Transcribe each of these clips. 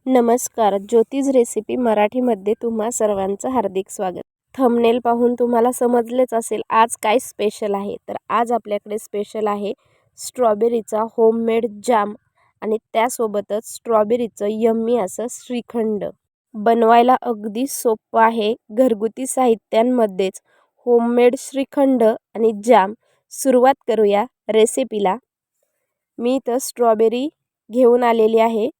नमस्कार. ज्योतिष रेसिपी मराठीमध्ये तुम्हा सर्वांचं हार्दिक स्वागत. थंबनेल पाहून तुम्हाला समजलेच असेल आज काय स्पेशल आहे. तर आज आपल्याकडे स्पेशल आहे स्ट्रॉबेरीचा होममेड जाम आणि त्यासोबतच स्ट्रॉबेरीचं यम्मी असं श्रीखंड. बनवायला अगदी सोपं आहे. घरगुती साहित्यांमध्येच होममेड श्रीखंड आणि जाम. सुरुवात करूया रेसिपीला. मी इथं स्ट्रॉबेरी घेऊन आलेली आहे.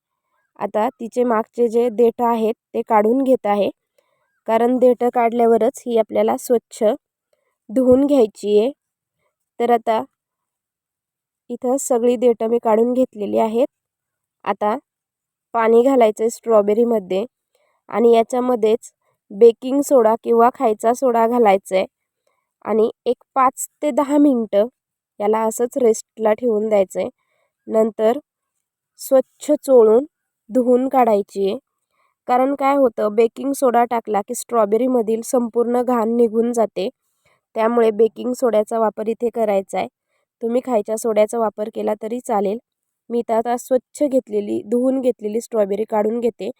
आता तिचे मागचे जे देठ आहेत ते काढून घेत आहे, कारण देठ काढल्यावरच ही आपल्याला स्वच्छ धुवून घ्यायची आहे. तर आता इथं सगळी देठ मी काढून घेतलेली आहेत. आता पाणी घालायचं आहे स्ट्रॉबेरीमध्ये आणि याच्यामध्येच बेकिंग सोडा किंवा खायचा सोडा घालायचा आहे आणि एक 5 ते 10 मिनटं याला असंच रेस्टला ठेवून द्यायचं आहे. नंतर स्वच्छ चोळून धुवून काढायची आहे. कारण काय होतं, बेकिंग सोडा टाकला की स्ट्रॉबेरीमधील संपूर्ण घाण निघून जाते. त्यामुळे बेकिंग सोड्याचा वापर इथे करायचा आहे. तुम्ही खायच्या सोड्याचा वापर केला तरी चालेल. मी आता स्वच्छ धुवून घेतलेली स्ट्रॉबेरी काढून घेते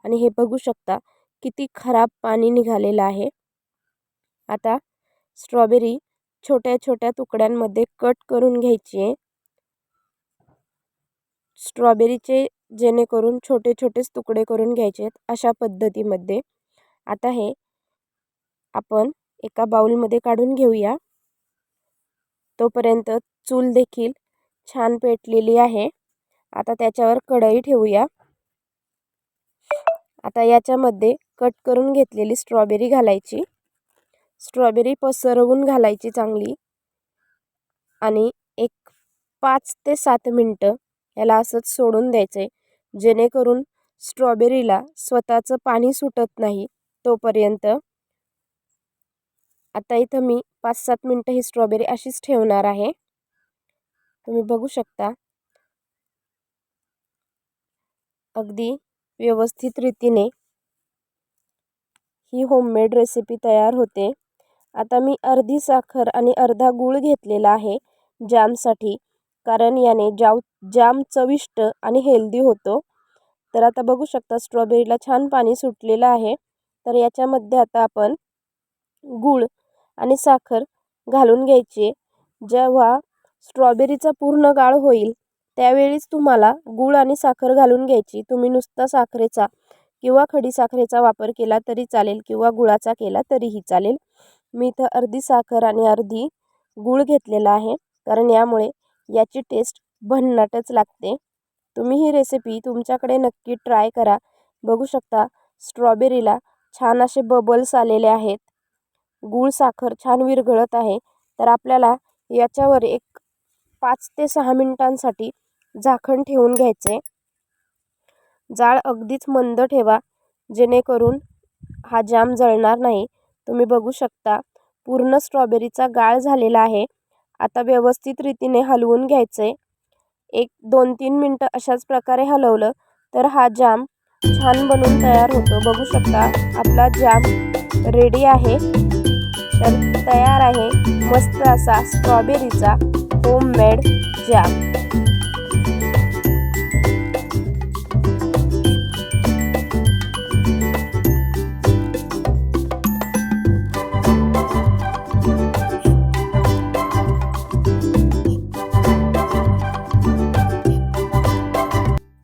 आणि हे बघू शकता किती खराब पाणी निघालेलं आहे. आता स्ट्रॉबेरी छोट्या छोट्या तुकड्यांमध्ये कट करून घ्यायची आहे. स्ट्रॉबेरीचे जेणेकरून छोटे छोटेच तुकडे करून घ्यायचे आहेत अशा पद्धतीमध्ये. आता हे आपण एका बाउलमध्ये काढून घेऊया. तोपर्यंत चूल देखील छान पेटलेली आहे. आता त्याच्यावर कढई ठेवूया. आता याच्यामध्ये कट करून घेतलेली स्ट्रॉबेरी घालायची. स्ट्रॉबेरी पसरवून घालायची चांगली आणि एक 5 ते 7 मिनटं याला असंच सोडून द्यायचं आहे, जेणेकरून स्ट्रॉबेरीला स्वतःचं पाणी सुटत नाही तोपर्यंत. आता इथं मी 5-7 मिनटं ही स्ट्रॉबेरी अशीच ठेवणार आहे. तुम्ही बघू शकता अगदी व्यवस्थित रीतीने ही होममेड रेसिपी तयार होते. आता मी अर्धी साखर आणि अर्धा गूळ घेतलेला आहे जामसाठी, कारण याने जाम चविष्ट आणि हेल्दी होतो. तर आता बघू शकता स्ट्रॉबेरीला छान पाणी सुटलेलं आहे. तर याच्यामध्ये आता आपण गूळ आणि साखर घालून घ्यायची. जेव्हा स्ट्रॉबेरीचा पूर्ण गाळ होईल त्यावेळीच तुम्हाला गूळ आणि साखर घालून घ्यायची. तुम्ही नुसता साखरेचा किंवा खडी साखरेचा वापर केला तरी चालेल किंवा गुळाचा केला तरीही चालेल. मी इथं अर्धी साखर आणि अर्धी गूळ घेतलेला आहे, कारण यामुळे याची टेस्ट भन्नाटच लागते. तुम्ही ही रेसिपी तुमच्याकडे नक्की ट्राय करा. बघू शकता स्ट्रॉबेरीला छान असे बबल्स आलेले आहेत. गूळ साखर छान विरघळत आहे. तर आपल्याला याच्यावर एक 5 ते 6 मिनिटांसाठी झाकण ठेवून घ्यायचे. जाळ अगदीच मंद ठेवा, जेणेकरून हा जाम जळणार नाही. तुम्ही बघू शकता पूर्ण स्ट्रॉबेरीचा गाळ झालेला आहे. आता व्यवस्थित रीतीने हलवून घ्यायचे. एक 2-3 मिनटं अशाच प्रकारे हलवलं तर हा जाम छान बनून तयार होतो. बघू शकता आपला जाम रेडी आहे. तर तयार आहे मस्त असा स्ट्रॉबेरीचा होममेड जाम.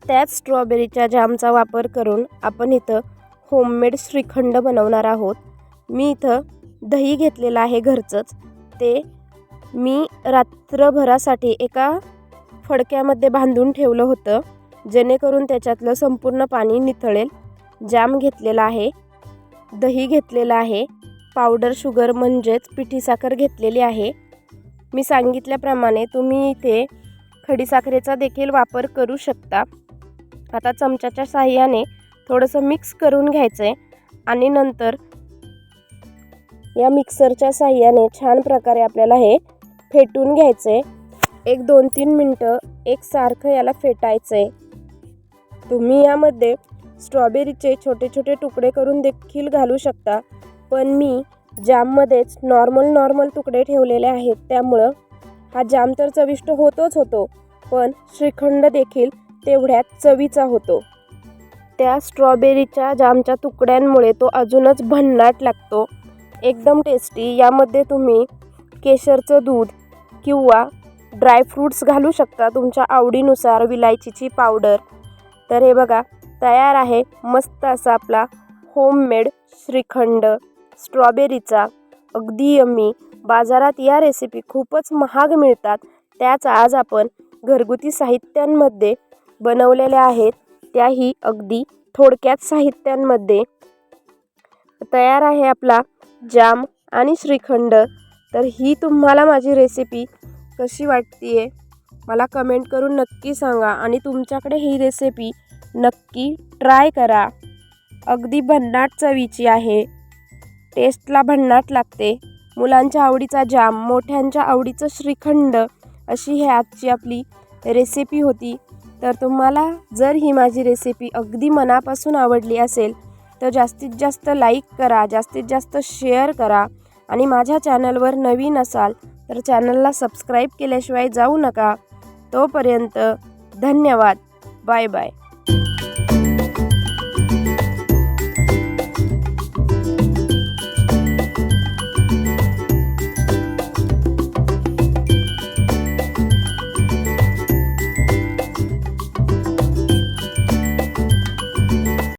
त्याच स्ट्रॉबेरीच्या जामचा वापर करून आपण इथं होममेड श्रीखंड बनवणार आहोत. मी इथं दही घेतलेलं आहे घरचंच. ते मी रात्रभरासाठी एका फडक्यामध्ये बांधून ठेवलं होतं, जेणेकरून त्याच्यातलं संपूर्ण पाणी निथळेल. जाम घेतलेला आहे, दही घेतलेलं आहे, पावडर शुगर म्हणजेच पिठी साखर घेतलेली आहे. मी सांगितल्याप्रमाणे तुम्ही इथे खडीसाखरेचा देखील वापर करू शकता. आता चमच्याच्या साहाय्याने थोडंसं मिक्स करून घ्यायचं आहे आणि नंतर या मिक्सरच्या साहाय्याने छान प्रकारे आपल्याला हे फेटून घ्यायचं आहे. एक 2-3 मिनटं एकसारखं याला फेटायचं आहे. तुम्ही यामध्ये स्ट्रॉबेरीचे छोटे छोटे तुकडे करून देखील घालू शकता, पण मी जाममध्येच नॉर्मल तुकडे ठेवलेले आहेत. त्यामुळं हा जाम तर चविष्ट होतोच होतो, पण श्रीखंड देखील तेवढ्यात चवीचा होतो. त्या स्ट्रॉबेरीच्या जामच्या तुकड्यांमुळे तो अजूनच भन्नाट लागतो, एकदम टेस्टी. यामध्ये तुम्ही केशरचं दूध किंवा ड्रायफ्रूट्स घालू शकता तुमच्या आवडीनुसार, विलायचीची पावडर. तर हे बघा तयार आहे मस्त असा आपला होममेड श्रीखंड स्ट्रॉबेरीचा, अगदी यम्मी. बाजारात या रेसिपी खूपच महाग मिळतात, त्याच आज आपण घरगुती साहित्यांमध्ये बनवलेल्या आहेत, त्याही अगदी थोडक्यात साहित्यांमध्ये. तयार आहे आपला जाम आणि श्रीखंड. तर ही तुम्हाला माझी रेसिपी कशी वाटते मला कमेंट करून नक्की सांगा आणि तुमच्याकडे ही रेसिपी नक्की ट्राय करा. अगदी भन्नाट चवीची आहे, टेस्टला भन्नाट लागते. मुलांच्या आवडीचा जाम, मोठ्यांच्या आवडीचं श्रीखंड, अशी ही आजची आपली रेसिपी होती. तर तुम्हाला जर ही माझी रेसिपी अगदी मनापासून आवडली असेल तर जास्तीत जास्त लाईक करा, जास्तीत जास्त शेअर करा आणि माझ्या चॅनलवर नवीन असाल तर चॅनलला सबस्क्राईब केल्याशिवाय जाऊ नका. तोपर्यंत धन्यवाद. Bye bye.